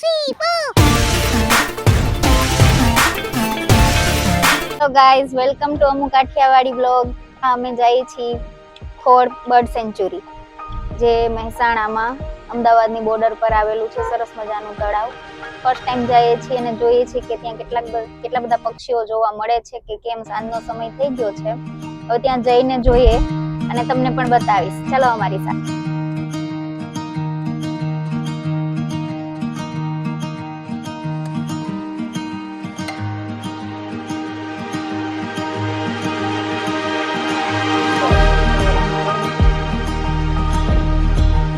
3, 4. તો guys welcome to Amu Kathiawadi blog. અમે જઈએ છીએ ખોડ બર્ડ સેન્ચ્યુરી, જે મહેસાણામાં અમદાવાદની બોર્ડર પર આવેલું છે. સરસ મજાનું તળાવ. ફર્સ્ટ ટાઈમ જઈએ છીએ અને જોઈએ છીએ કે ત્યાં કેટલા બધા પક્ષીઓ જોવા મળે છે કે કેમ. સાંજનો સમય થઈ ગયો છે. હવે ત્યાં જઈને જોઈએ અને તમને પણ બતાવીશ. ચલો અમારી સાથે.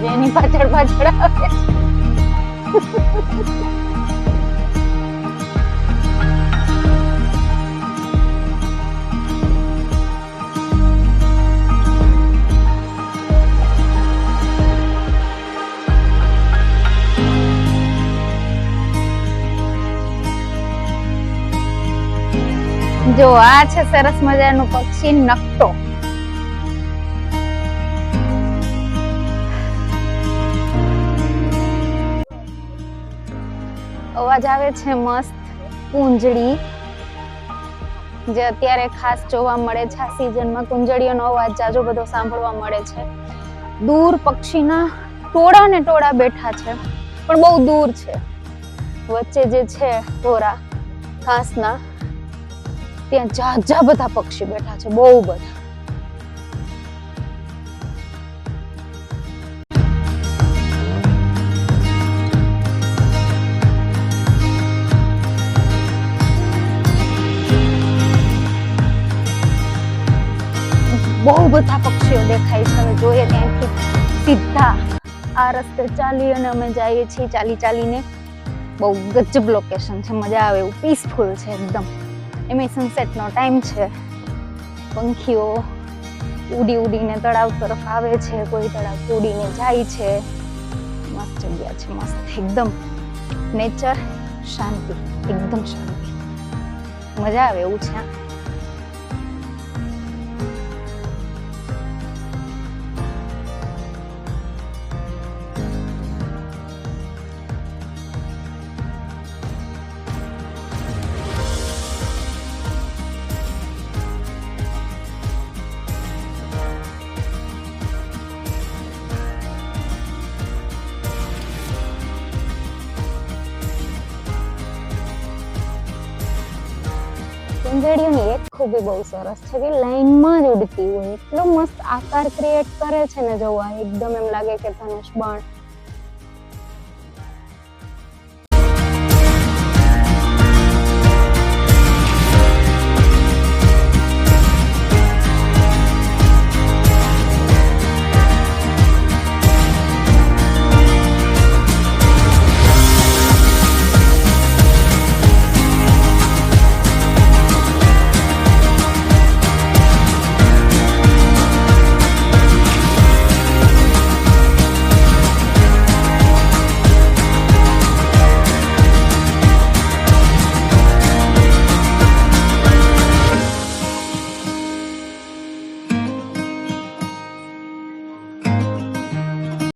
જેની પાછળ પાછળ આવે છે. જો આ છે સરસ મજાનું પક્ષી નકટો. અવાજ આવે છે મસ્ત કુંજળી, જે અત્યારે ખાસ જોવા મળે છે. આ સિઝનમાં કુંજળીઓનો અવાજ જાજો બધો સાંભળવા મળે છે. દૂર પક્ષીના ટોળા ને ટોળા બેઠા છે, પણ બહુ દૂર છે. વચ્ચે જે છે ટોળા ઘાસના, ત્યાં જાજા બધા પક્ષી બેઠા છે, બહુ બધા. બહુ બધા પક્ષીઓ દેખાય છે. હવે જોઈએ ત્યાંથી સીધા આ રસ્તે ચાલી અને અમે જઈએ છીએ ચાલીને. બહુ ગજબ લોકેશન છે, મજા આવે એવું, પીસફુલ છે એકદમ. એમાં સનસેટનો ટાઈમ છે. પંખીઓ ઉડીને તળાવ તરફ આવે છે, કોઈ તળાવ ઉડીને જાય છે. મસ્ત જગ્યા છે, મસ્ત એકદમ. નેચર, શાંતિ, એકદમ શાંતિ, મજા આવે એવું છે. કુંજળીઓની એક ખૂબી બહુ સરસ છે કે લાઈનમાં જ ઉડતી હોય. એટલો મસ્ત આકાર ક્રિએટ કરે છે ને જોવા. એકદમ એમ લાગે કે ધનુષ બાણ